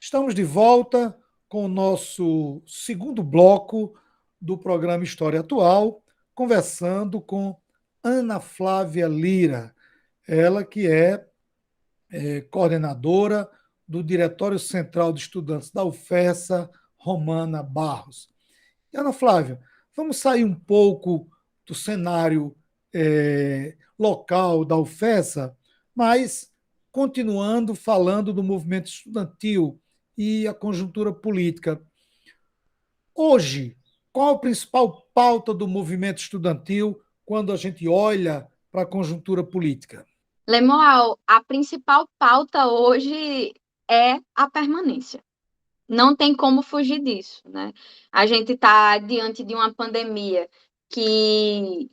Estamos de volta com o nosso segundo bloco do programa História Atual, conversando com Ana Flávia Lira, ela que é coordenadora do Diretório Central de Estudantes da UFESA, Romana Barros. E, Ana Flávia, vamos sair um pouco do cenário local da UFESA, mas continuando falando do movimento estudantil e a conjuntura política. Hoje, qual a principal pauta do movimento estudantil quando a gente olha para a conjuntura política? Lemoal, a principal pauta hoje é a permanência. Não tem como fugir disso, né? A gente está diante de uma pandemia que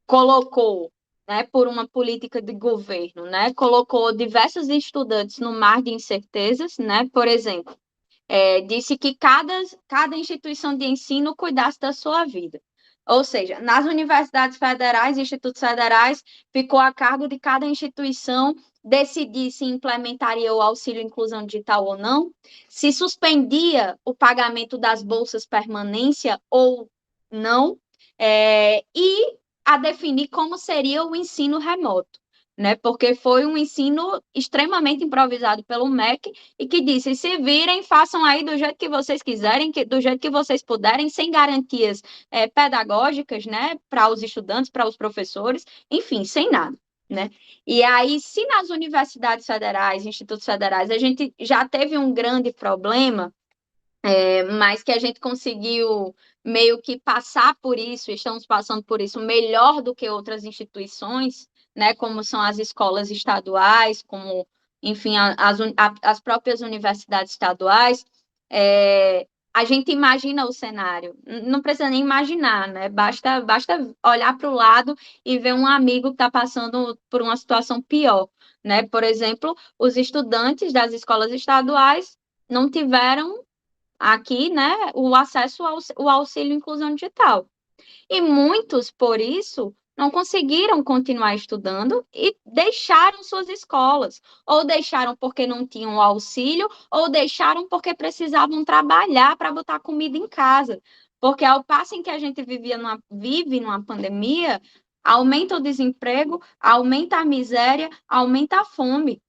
colocou, né, por uma política de governo, né, colocou diversos estudantes no mar de incertezas, né? Por exemplo, disse que cada instituição de ensino cuidasse da sua vida. Ou seja, nas universidades federais e institutos federais, ficou a cargo de cada instituição decidir se implementaria o auxílio inclusão digital ou não, se suspendia o pagamento das bolsas permanência ou não, e a definir como seria o ensino remoto, né? Porque foi um ensino extremamente improvisado pelo MEC e que disse: se virem, façam aí do jeito que vocês quiserem, do jeito que vocês puderem, sem garantias pedagógicas, né, para os estudantes, para os professores, enfim, sem nada. Né? E aí, se nas universidades federais, institutos federais, a gente já teve um grande problema, mas que a gente conseguiu meio que passar por isso, estamos passando por isso melhor do que outras instituições, né, como são as escolas estaduais, como, enfim, as próprias universidades estaduais. A gente imagina o cenário, não precisa nem imaginar, né? Basta olhar para o lado e ver um amigo que está passando por uma situação pior, né? Por exemplo, os estudantes das escolas estaduais não tiveram aqui, né, o acesso ao auxílio inclusão digital. E muitos, por isso, não conseguiram continuar estudando e deixaram suas escolas, ou deixaram porque não tinham auxílio, ou deixaram porque precisavam trabalhar para botar comida em casa. Porque ao passo em que a gente vive numa pandemia, aumenta o desemprego, aumenta a miséria, aumenta a fome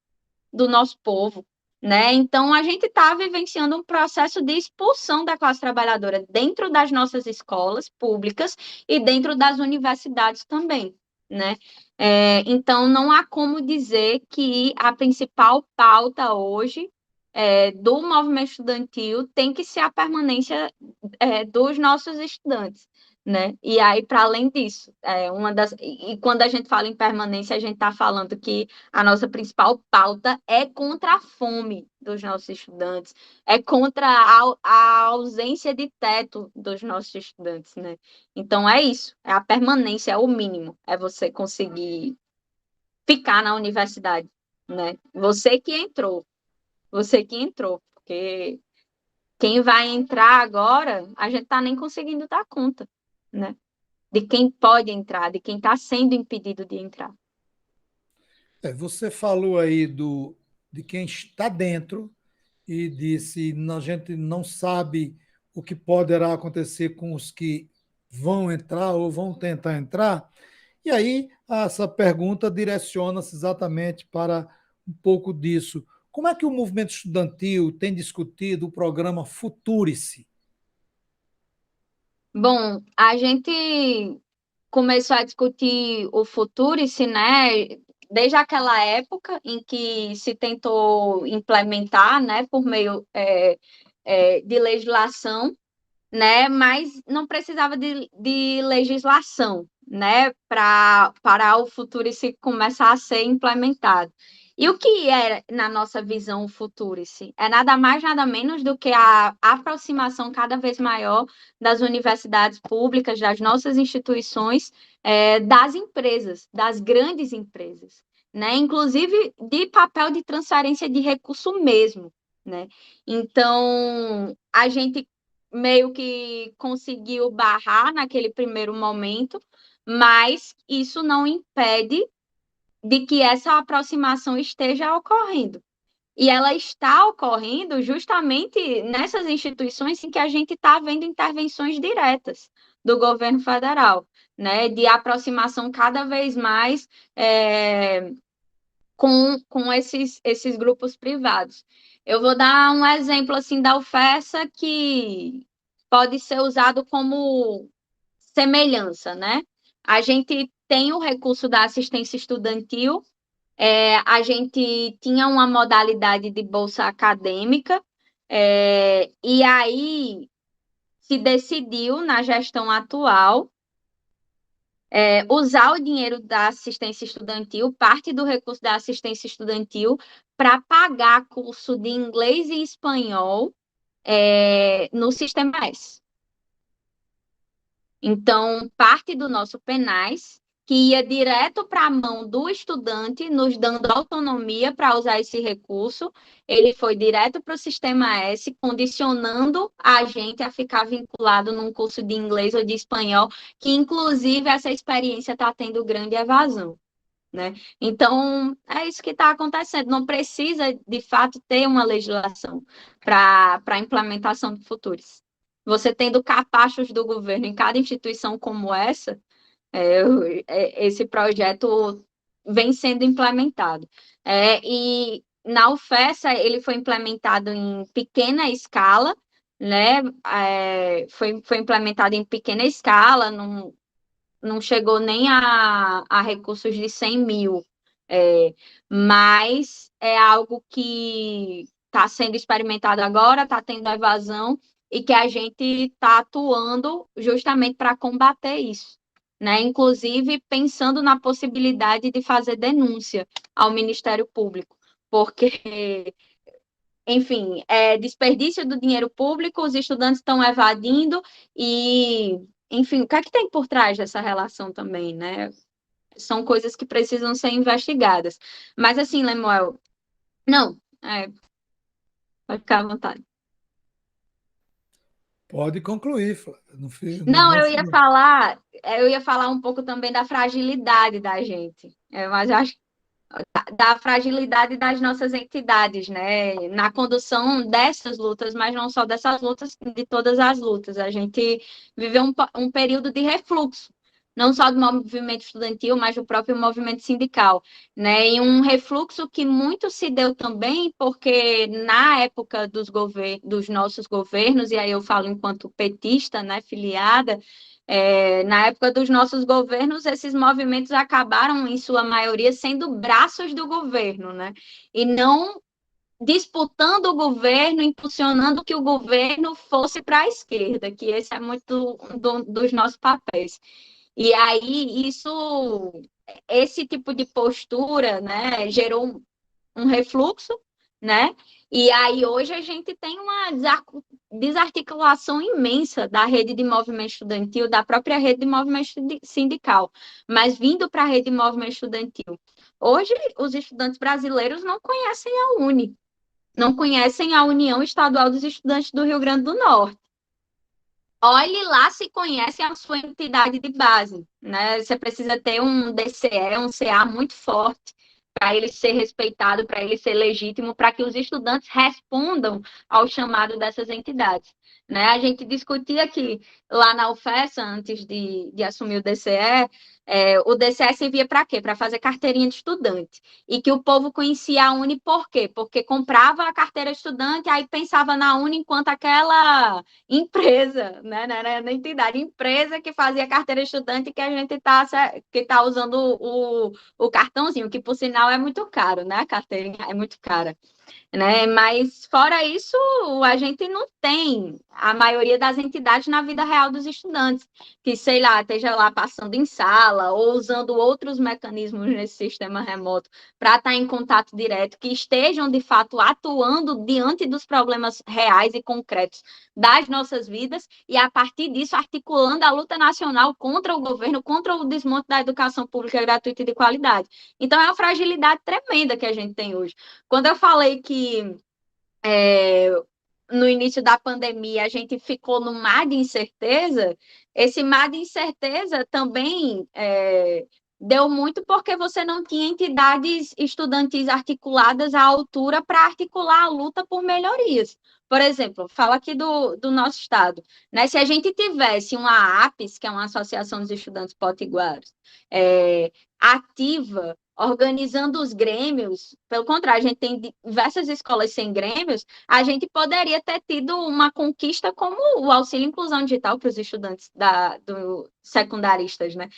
do nosso povo, né? Então, a gente está vivenciando um processo de expulsão da classe trabalhadora dentro das nossas escolas públicas e dentro das universidades também, né? Então, não há como dizer que a principal pauta hoje do movimento estudantil tem que ser a permanência dos nossos estudantes, né? E aí, para além disso, e quando a gente fala em permanência, a gente está falando que a nossa principal pauta é contra a fome dos nossos estudantes, é contra a ausência de teto dos nossos estudantes, né? Então é isso, é a permanência, é o mínimo, é você conseguir ficar na universidade, né? Você que entrou, porque quem vai entrar agora, a gente tá nem conseguindo dar conta, né? De quem pode entrar, de quem está sendo impedido de entrar. Você falou aí de quem está dentro e disse a gente não sabe o que poderá acontecer com os que vão entrar ou vão tentar entrar. E aí, essa pergunta direciona-se exatamente para um pouco disso. Como é que o movimento estudantil tem discutido o programa Futurice? Bom, a gente começou a discutir o Futurice, né? Desde aquela época em que se tentou implementar, né, por meio de legislação, né? Mas não precisava de legislação, né? Para o Futurice começar a ser implementado. E o que é, na nossa visão, o Futurice? É nada mais, nada menos do que a aproximação cada vez maior das universidades públicas, das nossas instituições, das empresas, das grandes empresas, né? Inclusive de papel de transferência de recurso mesmo, né? Então, a gente meio que conseguiu barrar naquele primeiro momento, mas isso não impede de que essa aproximação esteja ocorrendo, E ela está ocorrendo justamente nessas instituições em que a gente está vendo intervenções diretas do governo federal, né, de aproximação cada vez mais com esses grupos privados. Eu vou dar um exemplo assim da UFESA que pode ser usado como semelhança, né? A gente tem o recurso da assistência estudantil, a gente tinha uma modalidade de bolsa acadêmica, e aí se decidiu na gestão atual usar o dinheiro da assistência estudantil, parte do recurso da assistência estudantil, para pagar curso de inglês e espanhol no Sistema S. Então, parte do nosso PENAS, que ia direto para a mão do estudante, nos dando autonomia para usar esse recurso, ele foi direto para o Sistema S, condicionando a gente a ficar vinculado num curso de inglês ou de espanhol, que inclusive essa experiência está tendo grande evasão. Né? Então, é isso que está acontecendo. Não precisa, de fato, ter uma legislação para a implementação de futuros. Você tendo capachos do governo em cada instituição como essa, esse projeto vem sendo implementado. E na UFESA, ele foi implementado em pequena escala, né? Foi implementado em pequena escala, não chegou nem a recursos de 100 mil, mas é algo que está sendo experimentado agora, está tendo evasão, e que a gente está atuando justamente para combater isso. Né? Inclusive pensando na possibilidade de fazer denúncia ao Ministério Público, porque, enfim, é desperdício do dinheiro público, os estudantes estão evadindo e, enfim, o que é que tem por trás dessa relação também, né? São coisas que precisam ser investigadas. Mas, assim, Lemuel, não, pode ficar à vontade. Pode concluir, Flávia. Não, eu ia falar um pouco também da fragilidade da gente, mas eu acho da fragilidade das nossas entidades, né, na condução dessas lutas, mas não só dessas lutas, de todas as lutas. A gente viveu um período de refluxo, não só do movimento estudantil, mas do próprio movimento sindical, né, e um refluxo que muito se deu também porque na época dos nossos governos, e aí eu falo enquanto petista, né, filiada, na época dos nossos governos, esses movimentos acabaram, em sua maioria, sendo braços do governo, né? E não disputando o governo, impulsionando que o governo fosse para a esquerda, que esse é muito dos nossos papéis. E aí, esse tipo de postura, né, gerou um refluxo, né? E aí hoje a gente tem uma desarticulação imensa da rede de movimento estudantil, da própria rede de movimento sindical, mas vindo para a rede de movimento estudantil. Hoje os estudantes brasileiros não conhecem a UNE, não conhecem a União Estadual dos Estudantes do Rio Grande do Norte. Olhe lá se conhece a sua entidade de base, né? Você precisa ter um DCE, um CA muito forte para ele ser respeitado, para ele ser legítimo, para que os estudantes respondam ao chamado dessas entidades. Né? A gente discutia que lá na UFESA, antes de assumir o DCE, o DCE servia para quê? Para fazer carteirinha de estudante. E que o povo conhecia a Uni por quê? Porque comprava a carteira de estudante, aí pensava na Uni enquanto aquela empresa, né? Na entidade, empresa que fazia carteira de estudante que a gente tá usando o cartãozinho, que por sinal é muito caro, né? A carteirinha é muito cara. Né? Mas fora isso, a gente não tem a maioria das entidades na vida real dos estudantes, que, sei lá, esteja lá passando em sala ou usando outros mecanismos nesse sistema remoto para estar em contato direto, que estejam, de fato, atuando diante dos problemas reais e concretos das nossas vidas e, a partir disso, articulando a luta nacional contra o governo, contra o desmonte da educação pública gratuita e de qualidade. Então, é uma fragilidade tremenda que a gente tem hoje. Quando eu falei que no início da pandemia a gente ficou no mar de incerteza, esse mar de incerteza também deu muito porque você não tinha entidades estudantis articuladas à altura para articular a luta por melhorias. Por exemplo, fala aqui do nosso estado, né? Se a gente tivesse uma APES, que é uma Associação dos Estudantes Potiguares, ativa, organizando os grêmios, pelo contrário, a gente tem diversas escolas sem grêmios, a gente poderia ter tido uma conquista como o auxílio inclusão digital para os estudantes do secundaristas, né?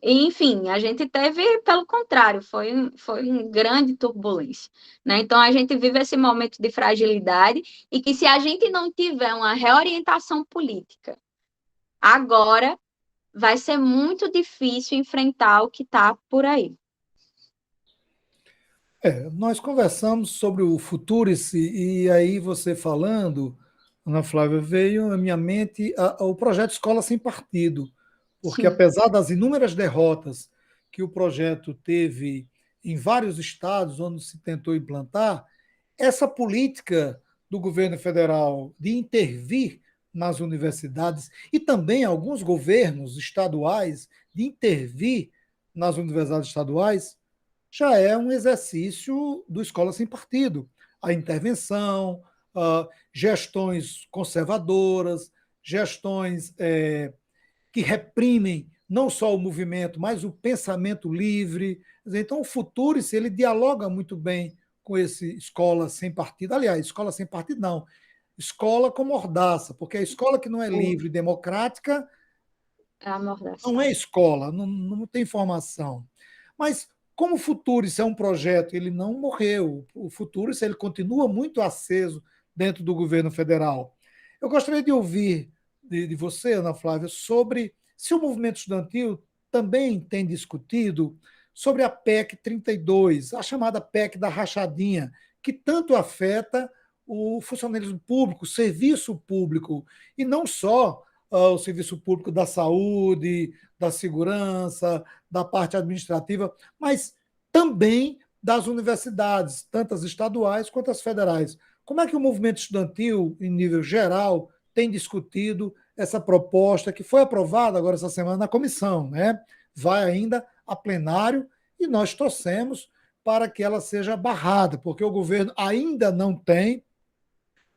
Enfim, a gente teve, pelo contrário, foi uma grande turbulência, né? Então, a gente vive esse momento de fragilidade e que se a gente não tiver uma reorientação política agora, vai ser muito difícil enfrentar o que está por aí. Nós conversamos sobre o Futurice e aí você falando, Ana Flávia, veio à minha mente o projeto Escola Sem Partido, porque Sim. apesar das inúmeras derrotas que o projeto teve em vários estados onde se tentou implantar, essa política do governo federal de intervir nas universidades e também alguns governos estaduais de intervir nas universidades estaduais já é um exercício do Escola Sem Partido. A intervenção, gestões conservadoras, gestões que reprimem não só o movimento, mas o pensamento livre. Então, o Futurice, ele dialoga muito bem com esse Escola Sem Partido. Aliás, Escola Sem Partido não, escola com mordaça, porque a escola que não é livre e democrática É não é amordaçado. escola, não tem formação. Mas como o Futuris é um projeto, ele não morreu. O Futuris ele continua muito aceso dentro do governo federal. Eu gostaria de ouvir de você, Ana Flávia, sobre se o movimento estudantil também tem discutido sobre a PEC 32, a chamada PEC da rachadinha, que tanto afeta o funcionalismo público, o serviço público, e não só o serviço público da saúde, da segurança, da parte administrativa, mas também das universidades, tanto as estaduais quanto as federais. Como é que o movimento estudantil, em nível geral, tem discutido essa proposta que foi aprovada agora essa semana na comissão, né? Vai ainda a plenário e nós torcemos para que ela seja barrada, porque o governo ainda não tem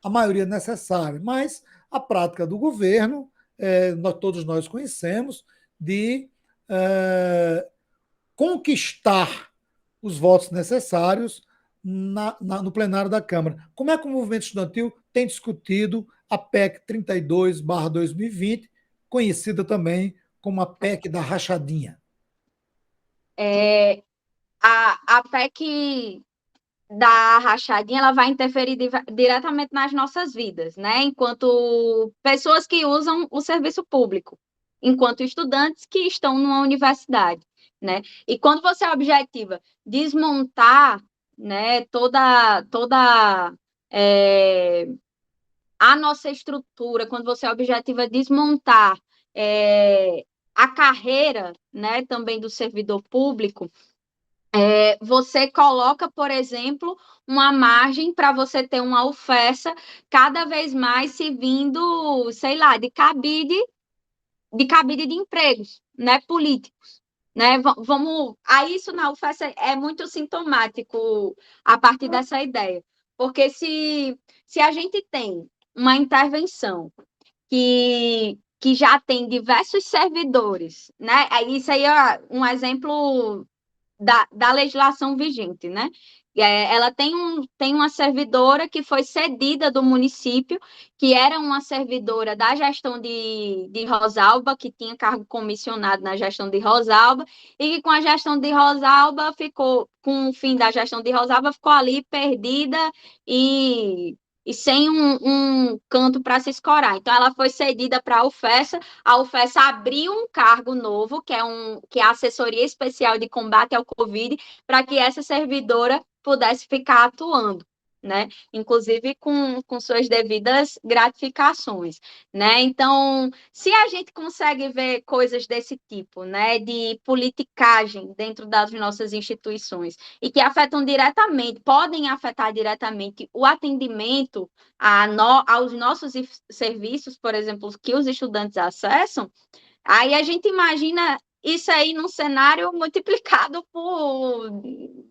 a maioria necessária, mas a prática do governo, todos nós conhecemos, de conquistar os votos necessários no plenário da Câmara. Como é que o movimento estudantil tem discutido a PEC 32/2020, conhecida também como a PEC da rachadinha? A PEC da rachadinha, ela vai interferir diretamente nas nossas vidas, né? Enquanto pessoas que usam o serviço público, enquanto estudantes que estão numa universidade, né? E quando você objetiva desmontar, né, toda é, a nossa estrutura, quando você objetiva desmontar a carreira, né, também do servidor público, você coloca, por exemplo, uma margem para você ter uma oferta cada vez mais se vindo, sei lá, de cabide de empregos, né, políticos, né? Vamos, aí isso na oferta é muito sintomático a partir dessa ideia, porque se a gente tem uma intervenção que já tem diversos servidores, né? Isso aí é um exemplo da legislação vigente, né? Ela tem uma servidora que foi cedida do município, que era uma servidora da gestão de Rosalba, que tinha cargo comissionado na gestão de Rosalba, e que com a gestão de Rosalba ficou, com o fim da gestão de Rosalba, ficou ali perdida e sem um canto para se escorar. Então, ela foi cedida para a UFESA abriu um cargo novo, que é a Assessoria Especial de Combate ao Covid, para que essa servidora pudesse ficar atuando, né? Inclusive com suas devidas gratificações, né? Então, se a gente consegue ver coisas desse tipo, né, de politicagem dentro das nossas instituições e que afetam diretamente, podem afetar diretamente o atendimento aos nossos serviços, por exemplo, que os estudantes acessam, aí a gente imagina isso aí num cenário multiplicado por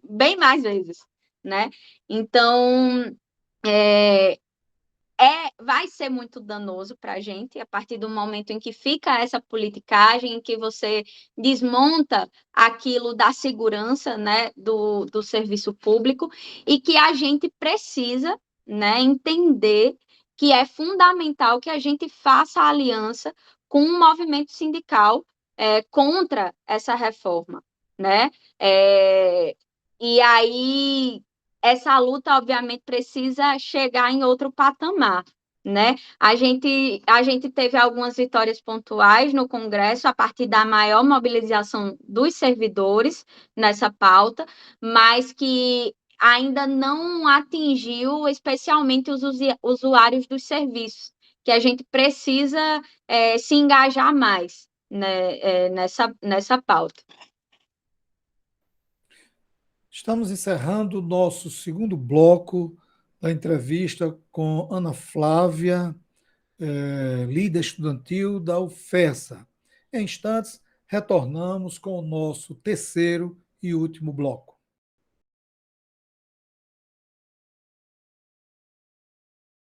bem mais vezes, né? Então, é, vai ser muito danoso para a gente a partir do momento em que fica essa politicagem, em que você desmonta aquilo da segurança, né, do serviço público, e que a gente precisa, né, entender que é fundamental que a gente faça aliança com o movimento sindical contra essa reforma, né? É, e aí essa luta, obviamente, precisa chegar em outro patamar, né? A gente teve algumas vitórias pontuais no Congresso a partir da maior mobilização dos servidores nessa pauta, mas que ainda não atingiu especialmente os usuários dos serviços, que a gente precisa se engajar mais, né, nessa pauta. Estamos encerrando o nosso segundo bloco da entrevista com Ana Flávia, líder estudantil da UFESA. Em instantes, retornamos com o nosso terceiro e último bloco.